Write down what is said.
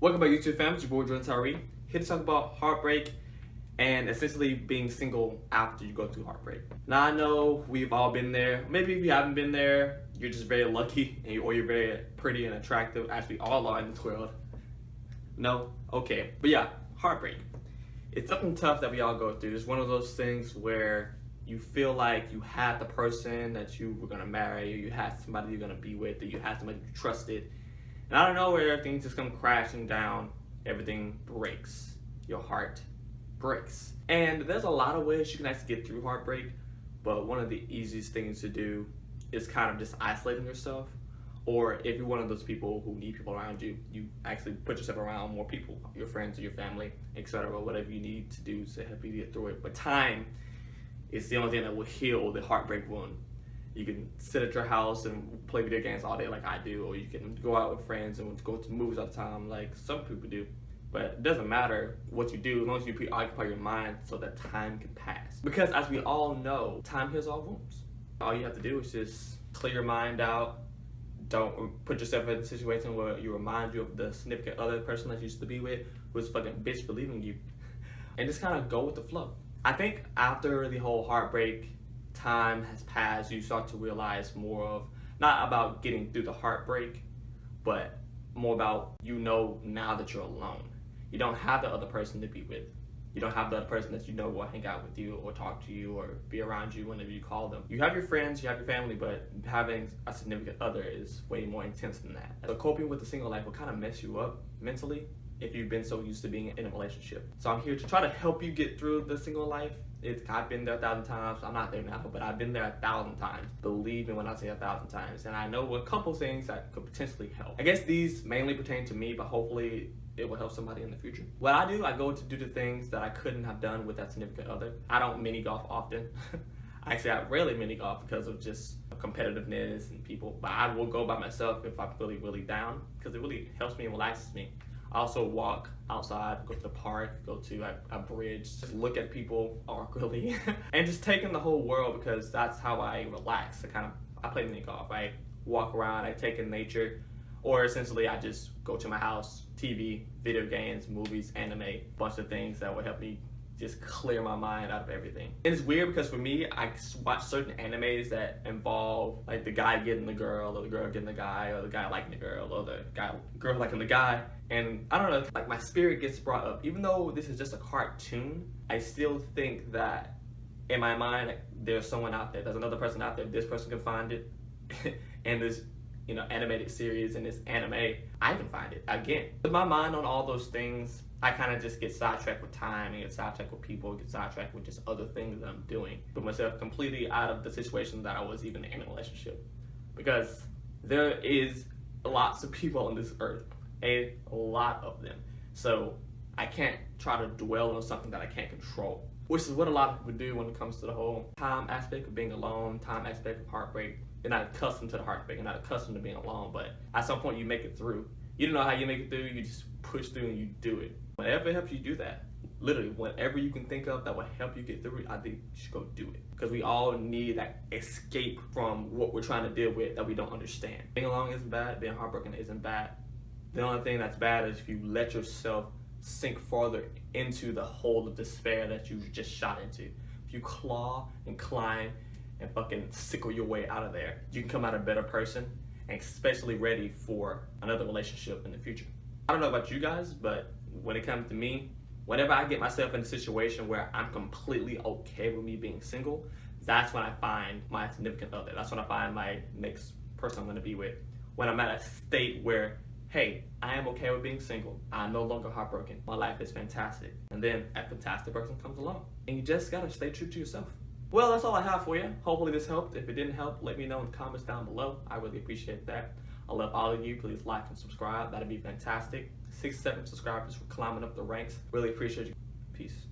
Welcome back, YouTube fam. It's your boy Jordan Tyree, here to talk about heartbreak and essentially being single after you go through heartbreak. Now I know we've all been there. Maybe if you haven't been there, you're just very lucky, or you're very pretty and attractive, as we all are in this world. No? Okay. But yeah, heartbreak. It's something tough that we all go through. It's one of those things where you feel like you had the person that you were gonna marry, or you had somebody you're gonna be with, or you had somebody you trusted. And I don't know where everything just comes crashing down. Everything breaks. Your heart breaks. And there's a lot of ways you can actually get through heartbreak, but one of the easiest things to do is kind of just isolating yourself. Or if you're one of those people who need people around you, you actually put yourself around more people, your friends or your family, etc., whatever you need to do to help you get through it. But time is the only thing that will heal the heartbreak wound. You can sit at your house and play video games all day like I do, or you can go out with friends and go to movies all the time like some people do. But it doesn't matter what you do as long as you preoccupy your mind so that time can pass. Because as we all know, time heals all wounds. All you have to do is just clear your mind out. Don't put yourself in a situation where you remind you of the significant other person that you used to be with who was a fucking bitch for leaving you. And just kind of go with the flow. I think after the whole heartbreak time has passed, you start to realize more of, not about getting through the heartbreak, but more about, now that you're alone. You don't have the other person to be with. You don't have the other person that will hang out with you or talk to you or be around you whenever you call them. You have your friends, you have your family, but having a significant other is way more intense than that. So coping with the single life will kind of mess you up mentally if you've been so used to being in a relationship. So I'm here to try to help you get through the single life. I've been there 1,000 times. I'm not there now, but I've been there 1,000 times. Believe me when I say 1,000 times. And I know a couple things that could potentially help. I guess these mainly pertain to me, but hopefully it will help somebody in the future. What I do, I go to do the things that I couldn't have done with that significant other. I don't mini golf often. Actually, I rarely mini golf because of just competitiveness and people. But I will go by myself if I'm really, really down, because it really helps me and relaxes me. I also walk outside, go to the park, go to a bridge, just look at people awkwardly, and just take in the whole world, because that's how I relax. I play mini golf. I walk around, I take in nature, or essentially I just go to my house, TV, video games, movies, anime, bunch of things that will help me just clear my mind out of everything. And it's weird because for me, I watch certain animes that involve like the guy getting the girl, or the girl getting the guy, or the guy liking the girl, or the girl liking the guy. And I don't know, like my spirit gets brought up. Even though this is just a cartoon, I still think that in my mind, like, there's someone out there, there's another person out there, this person can find it. And this animated series and this anime, I can find it again. With my mind on all those things, I kind of just get sidetracked with time, and get sidetracked with people, get sidetracked with just other things that I'm doing. Put myself completely out of the situation that I was even in a relationship. Because there is lots of people on this earth, a lot of them. So I can't try to dwell on something that I can't control, which is what a lot of people do when it comes to the whole time aspect of being alone, time aspect of heartbreak. You're not accustomed to the heartbreak, you're not accustomed to being alone, but at some point you make it through. You don't know how you make it through, you just push through and you do it. Whenever it helps you do that, literally, whatever you can think of that will help you get through it, I think you should go do it. Because we all need that escape from what we're trying to deal with that we don't understand. Being alone isn't bad, being heartbroken isn't bad. The only thing that's bad is if you let yourself sink farther into the hole of despair that you just shot into. If you claw and climb and fucking sickle your way out of there, you can come out a better person, and especially ready for another relationship in the future. I don't know about you guys, but when it comes to me, whenever I get myself in a situation where I'm completely okay with me being single, that's when I find my significant other. That's when I find my next person I'm gonna be with. When I'm at a state where, hey, I am okay with being single. I'm no longer heartbroken. My life is fantastic. And then a fantastic person comes along. And you just gotta stay true to yourself. Well, that's all I have for you. Hopefully this helped. If it didn't help, let me know in the comments down below. I really appreciate that. I love all of you. Please like and subscribe. That'd be fantastic. 6, 7 subscribers for climbing up the ranks. Really appreciate you. Peace.